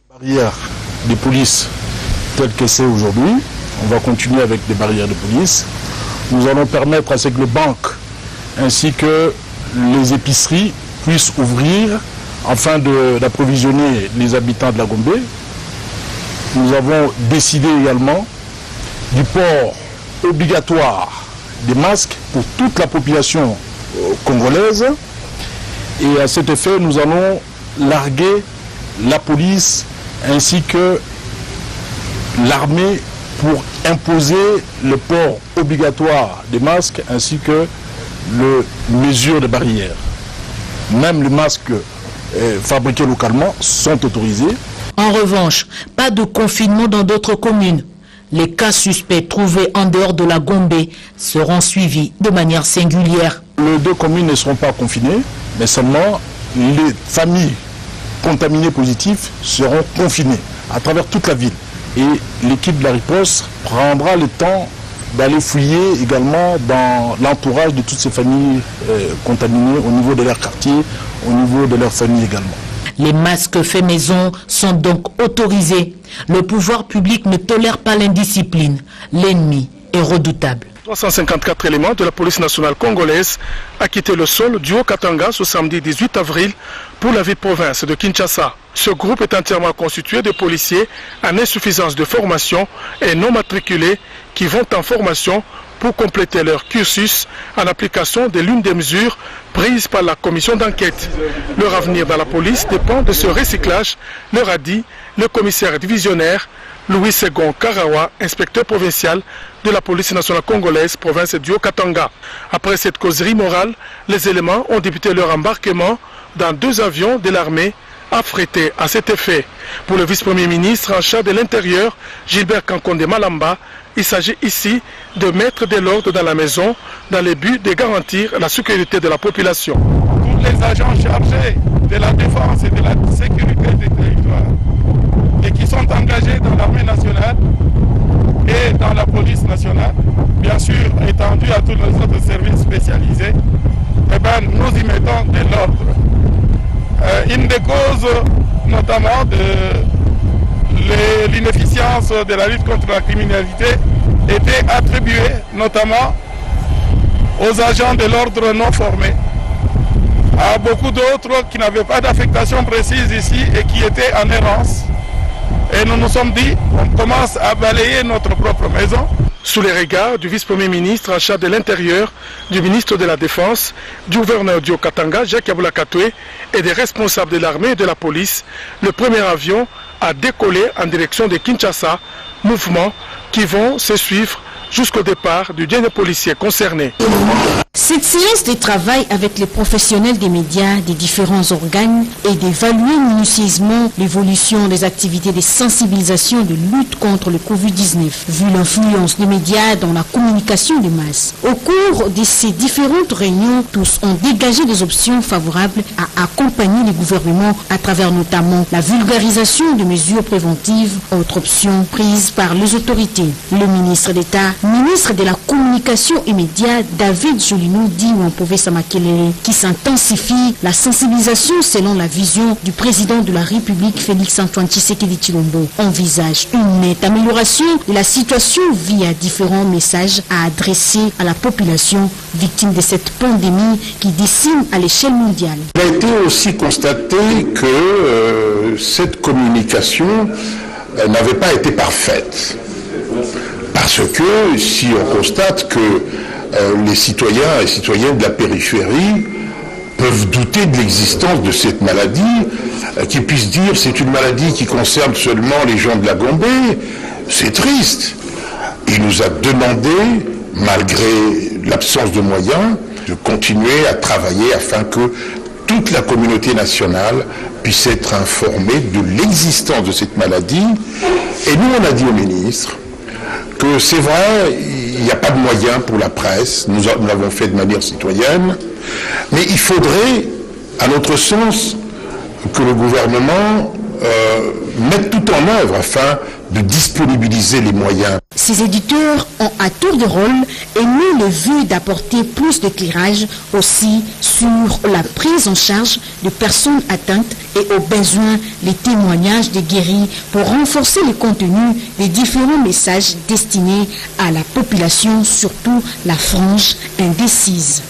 Barrières de police telles que c'est aujourd'hui, on va continuer avec des barrières de police. Nous allons permettre à ce que les banques ainsi que les épiceries puissent ouvrir afin d'approvisionner les habitants de la Gombe. Nous avons décidé également du port obligatoire des masques pour toute la population congolaise. Et à cet effet, nous allons larguer la police ainsi que l'armée pour imposer le port obligatoire des masques ainsi que les mesures de barrière. Même les masques fabriqués localement sont autorisés. En revanche, pas de confinement dans d'autres communes. Les cas suspects trouvés en dehors de la Gombe seront suivis de manière singulière. Les deux communes ne seront pas confinées, mais seulement les familles contaminées positives seront confinées à travers toute la ville. Et l'équipe de la riposte prendra le temps d'aller fouiller également dans l'entourage de toutes ces familles contaminées au niveau de leur quartier, au niveau de leur famille également. Les masques faits maison sont donc autorisés. Le pouvoir public ne tolère pas l'indiscipline. L'ennemi est redoutable. 354 éléments de la police nationale congolaise a quitté le sol du Haut-Katanga ce samedi 18 avril pour la ville-province de Kinshasa. Ce groupe est entièrement constitué de policiers en insuffisance de formation et non matriculés qui vont en formation pour compléter leur cursus en application de l'une des mesures prises par la commission d'enquête. Leur avenir dans la police dépend de ce recyclage, leur a dit le commissaire divisionnaire Louis Segon Karawa, inspecteur provincial de la police nationale congolaise, province du Haut-Katanga. Après cette causerie morale, les éléments ont débuté leur embarquement dans 2 avions de l'armée affrétés à cet effet. Pour le vice-premier ministre en charge de l'Intérieur, Gilbert Kankonde Malamba, il s'agit ici de mettre de l'ordre dans la maison dans le but de garantir la sécurité de la population. Tous les agents chargés de la défense et de la sécurité du territoire et qui sont engagés dans l'armée nationale et dans la police nationale, bien sûr étendus à tous les autres services spécialisés, eh bien, nous y mettons de l'ordre. Une des causes notamment de l'inefficience de la lutte contre la criminalité était attribuée notamment aux agents de l'ordre non formés, à beaucoup d'autres qui n'avaient pas d'affectation précise ici et qui étaient en errance. Et nous nous sommes dit, on commence à balayer notre propre maison. Sous les regards du vice-premier ministre en charge de l'Intérieur, du ministre de la Défense, du gouverneur du Haut-Katanga, Jacques Yaboula Katoué, et des responsables de l'armée et de la police, le premier avion a décollé en direction de Kinshasa, mouvement qui vont se suivre jusqu'au départ du dernier policier concerné. Cette séance de travail avec les professionnels des médias des différents organes est d'évaluer minutieusement l'évolution des activités de sensibilisation de lutte contre le Covid-19, vu l'influence des médias dans la communication des masses. Au cours de ces différentes réunions, tous ont dégagé des options favorables à accompagner les gouvernements à travers notamment la vulgarisation de mesures préventives, autre option prise par les autorités. Le ministre d'État, ministre de la Communication et Médias, David Jolino dit Wampové Samakelele, qui s'intensifie la sensibilisation selon la vision du président de la République Félix-Antoine Tshisekedi Tshilombo. Envisage une nette amélioration de la situation via différents messages à adresser à la population victime de cette pandémie qui décime à l'échelle mondiale. Il a été aussi constaté que cette communication n'avait pas été parfaite. Parce que si on constate que les citoyens et citoyennes de la périphérie peuvent douter de l'existence de cette maladie, qu'ils puissent dire c'est une maladie qui concerne seulement les gens de la Gombe, c'est triste. Il nous a demandé, malgré l'absence de moyens, de continuer à travailler afin que toute la communauté nationale puisse être informée de l'existence de cette maladie. Et nous, on a dit au ministre que c'est vrai, il n'y a pas de moyens pour la presse, nous l'avons fait de manière citoyenne, mais il faudrait, à notre sens, que le gouvernement en œuvre afin de disponibiliser les moyens. Ces éditeurs ont à tour de rôle émis le vœu d'apporter plus d'éclairage aussi sur la prise en charge de personnes atteintes et au besoin les témoignages des guéris pour renforcer le contenu des différents messages destinés à la population, surtout la frange indécise.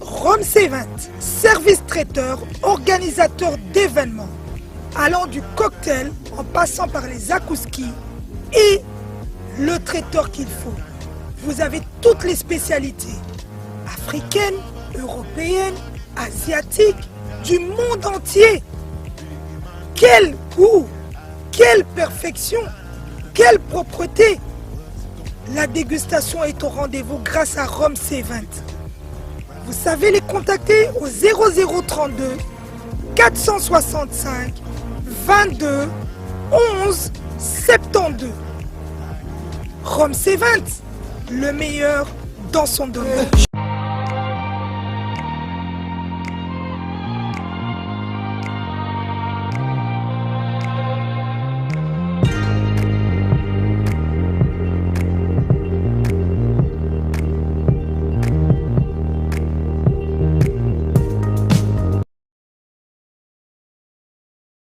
Rome C20, service traiteur, organisateur d'événements, allant du cocktail en passant par les akouskis et le traiteur qu'il faut. Vous avez toutes les spécialités, africaines, européennes, asiatiques, du monde entier. Quel goût, quelle perfection, quelle propreté. La dégustation est au rendez-vous grâce à Rome C20. Vous savez les contacter au 0032 465 22 11 72. Rome C20, le meilleur dans son domaine.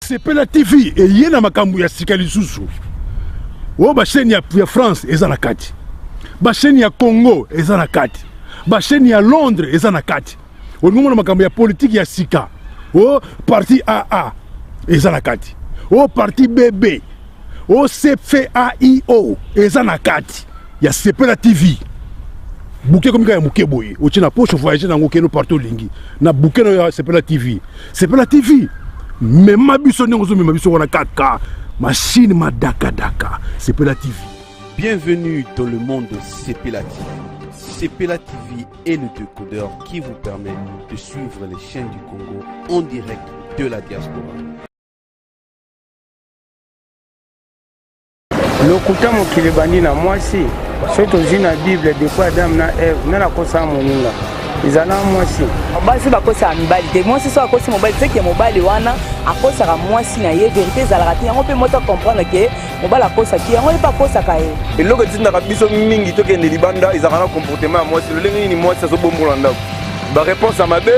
Sepela TV et yena makambu ya sika lisusu. O ba chaîne ya France eza na kati. Ba chaîne ya Congo eza na kati. Ba chaîne ya Londres eza na kati. O ngomona makambu ya politique ya sika. O parti AA eza na kati. O parti BB. O CFAIO eza na kati. Ya Sepela TV. Bouquet comme ya muke boye. O tina poche voyager na ngokeno partout lingi. Na bouquet no ya Sepela TV. Sepela TV. Mais ma biso n'engozo mais ma biso wana 4K machine ma daka Sepela TV. Bienvenue dans le monde de Sepela TV. Sepela TV est le décodeur qui vous permet de suivre les chaînes du Congo en direct de la diaspora. Lokuta mokili bandi na mwasi soto zina Bible depuis Adam na Eve na la kosa moninga izala mwasi basi bakosa mibali te mwasi so akosi mobali te ke mobali wana akosaka mwasi na ye vérité ezalaka te yango mpe moto comprendre ke mobali akosaki yango ye mpe akosaka ye eloko etindaka biso mingi tokende libanda ezalaka na comportement ya mwasi lolenge nini mwasi azobombola ndako baréponse ya mabe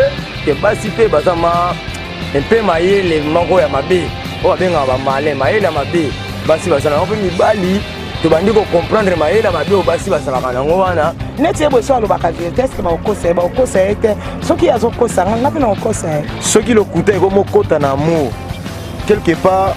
ke basi mpe baza mpe mayele moko ya mabe oyo babengaka bamale mayele ya mabe basi bazalaka mpe mibali tobandi comprendre mayela mabe obasi basalaka nango wana neti ye boso alobaka vérité eske bakokosa ye te soki azokosanga nga mpe na kokosa ye soki lokuta ekomokota na amour quelque part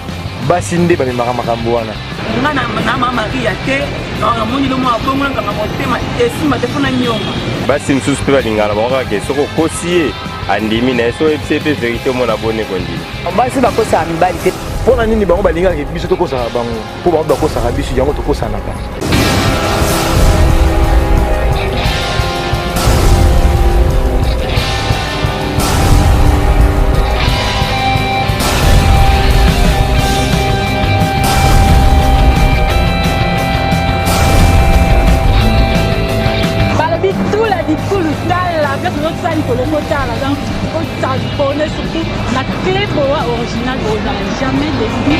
basi nde bamemaka makambo wana nga na mama maria te amoni lomo abongolangaka motema esimba te mpona nyonga basi mosusu mpe balingana bango kaka soki okosi ye andimi na ye so oyebisi ye mpe vérité omona bone kondima basi bakosaka mibali te mpona nini bango balingaka biso tokosaka bango mpo bango bakosaka biso yango tokosanaka balobi tula dikulu tala mpe tozosala likolo motala donc otabone surtout la clé boa original ozala jamais déçu.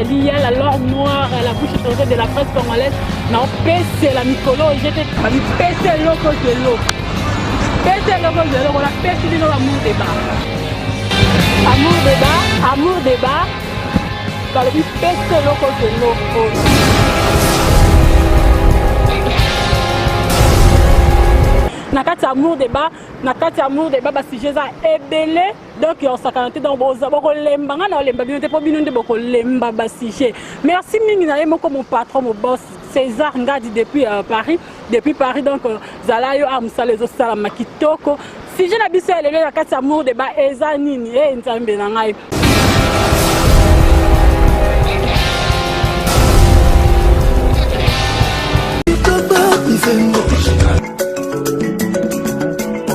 ezali ya la lore noire la bouche étrangère de la presse congolaise naopesela mikolo ejete bamipese eloko zelo pese eloko zelo kola pesi bino amour débat amour débat balobi pese eloko zelo na kati amour débat basije eza ebele donc osakana te donc bokolemba nga na olemba bino te mpo bino nde bokolemba basije. Merci mingi na ye moko mon patron mon boss César Ngadi depuis Paris donc zala yo amosala ezosalama kitoko sije na biso elelo na kati amour débat eza nini nzambe na ngai.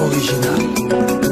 Original.